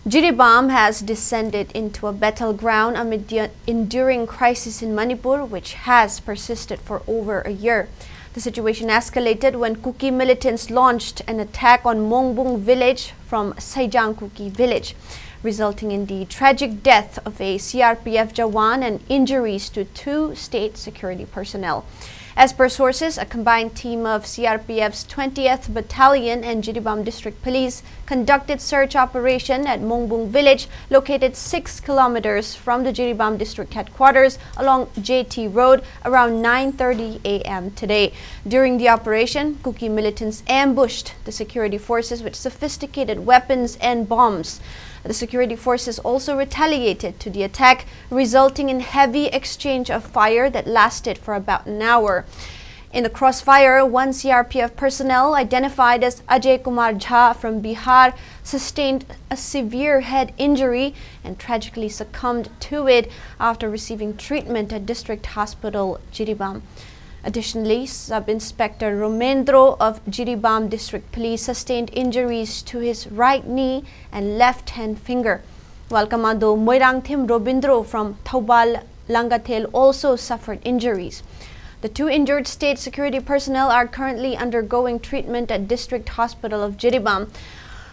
Jiribam has descended into a battleground amid the enduring crisis in Manipur, which has persisted for over a year. The situation escalated when Kuki militants launched an attack on Mongbung village from Saijang Kuki village, resulting in the tragic death of a CRPF Jawan and injuries to 2 state security personnel. As per sources, a combined team of CRPF's 20th Battalion and Jiribam District Police conducted search operation at Mongbung village, located 6 kilometers from the Jiribam District headquarters along JT Road around 9:30 a.m. today. During the operation, Kuki militants ambushed the security forces with sophisticated weapons and bombs. The security forces also retaliated to the attack, resulting in heavy exchange of fire that lasted for about an hour. In the crossfire, 1 CRPF personnel identified as Ajay Kumar Jha from Bihar sustained a severe head injury and tragically succumbed to it after receiving treatment at District Hospital Jiribam. Additionally, Sub-Inspector Romendro of Jiribam District Police sustained injuries to his right knee and left hand finger, while Commando Moirangthim Robindro from Thaubal Langathel also suffered injuries. The 2 injured state security personnel are currently undergoing treatment at District Hospital of Jiribam.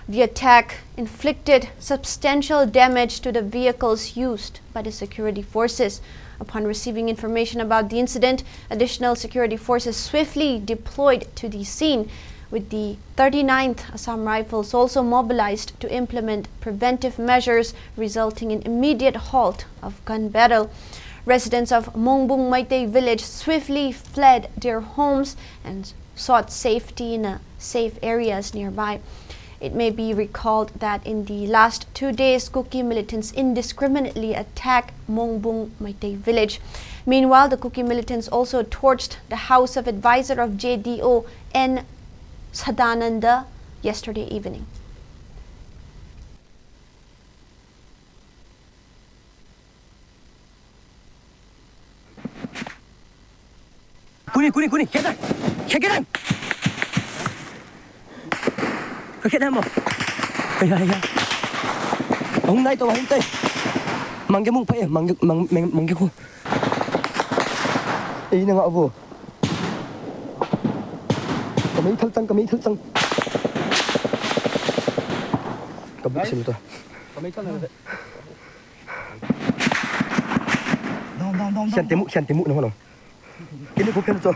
The attack inflicted substantial damage to the vehicles used by the security forces. Upon receiving information about the incident, additional security forces swiftly deployed to the scene, with the 39th Assam Rifles also mobilized to implement preventive measures, resulting in immediate halt of gun battle. Residents of Mongbung Maitei village swiftly fled their homes and sought safety in safe areas nearby. It may be recalled that in the last 2 days, Kuki militants indiscriminately attacked Mongbung Maitei village. Meanwhile, the Kuki militants also torched the house of advisor of JDO N. Sadananda yesterday evening. Kuni, get down! Get down, mo. Hey. Ông này tôi tây. Mang cái mông phải mang cái khu. Ý nó ngọ vô. Kami thal tăng. Kami xin tôi. Kami thal này. Đông. Khian timu nó không? Cái này cũng cho.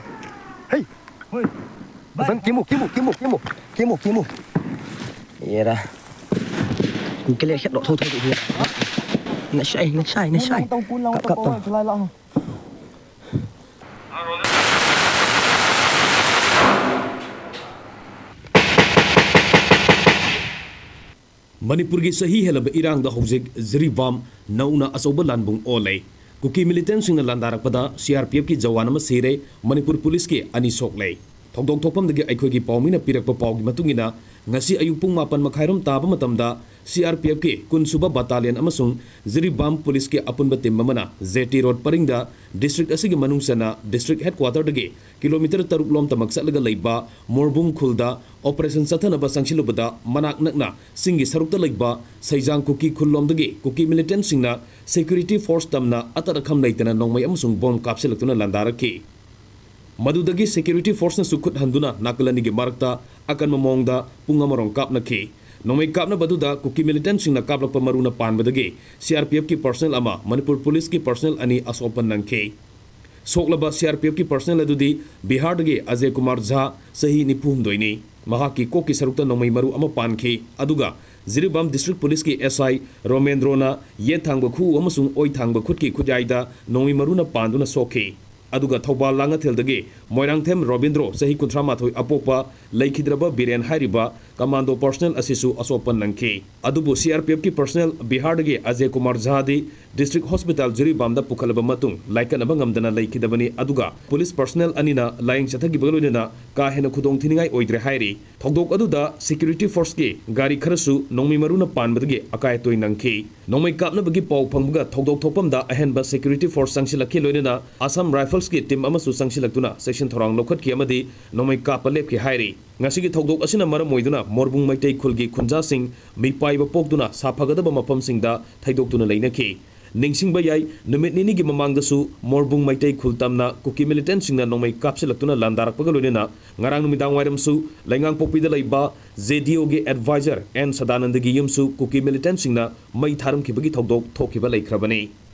Hey. Vâng, kiếm một. Iya dah. Kuki lihat dok thôi dia. Nak syai. Kap. Manipur gi sahi helaba irang da hojik Jiribam nauna asoba lanbung ole. Kuki militants sing landarak pada CRPF ki jawan ama sire Manipur police ki ani sok lei. Thokdok thokpam dagi aikhoi gi pawmina pirakpa pawgi matungina ngasi ayuk pung 4 makhairom taba matamda CRPF ki kunsuba battalion amasung Jiribam police ki apunba team mamana JT road paringda district asigi manungsana district headquarter dagi kilometer 3 lom tamak satlaga leiba Mongbung khulda operation sathanaba sangsilubada manak nakna singi sarukta leiba Saijang Kuki khullom dagi Kuki militant singna security force tamna atarakham leitana nongmai amasung bomb kapsilaktuna landaraki Madudagi security force na sukut handuna nakalani gi marakta akan mamongda punga marong kap na ki nomai kap na baduda Kuki militant sing na kaplak pamaruna pan badagi CRPF ki personnel ama Manipur police ki personnel ani asopan nang ki soklaba CRPF ki personnel adudi Bihar dagi Ajay Kumar Jha sahi nipum doini mahaki koki sarukta nomai maru ama pan ki aduga Jiribam district police ki SI Romendrona ye thangba khu amasung oi thangba khut ki khujaida nomai maruna panduna sokhi aduga Thaubal Langathel dagi Moirangthem Robindro sahi 38 apopa leikidraba Biren hairiba commando personnel asisu asopan nangki adubu CRPF ki personnel Bihar dagi Ajay Kumar Jha di district hospital Jiribam da pukhalaba matung laikanaba ngamdana leikidabani aduga police personnel anina laing chathagi bagaloina ka hena khudong thiningai oidre hairi thokdok aduda security force ki gari kharasu nongmi maruna panbadagi akai toy nangki nongmai kapna bagi paw phangbuga thokdok thokpamda ahenba security force sangsilakhi loina Assam Rifles ki team amasu sangsilaktuna section thorang lokhat ki amadi nomai kapa lepki hairi ngasigi thokdok asina maram moiduna Mongbung Maitai Khulgi Khunjasing Mipaiba Pokduna Sapagadaba Mapamsingda Thaidoktuna Lainaki Ningsingba Yai Numit Nini Mamangdasu Mongbung Maitai Khultamna Kuki Militantsingna Nomai Kapsilatuna Landarakpaga Loinena Ngarang Numidang Wairamsu Laingang Pokpida Laiba ZDO ge advisor and Sadanandagi Yumsu Kuki Militantsingna Mai Tharam Kibagi Thodok Thokiba Laikrabani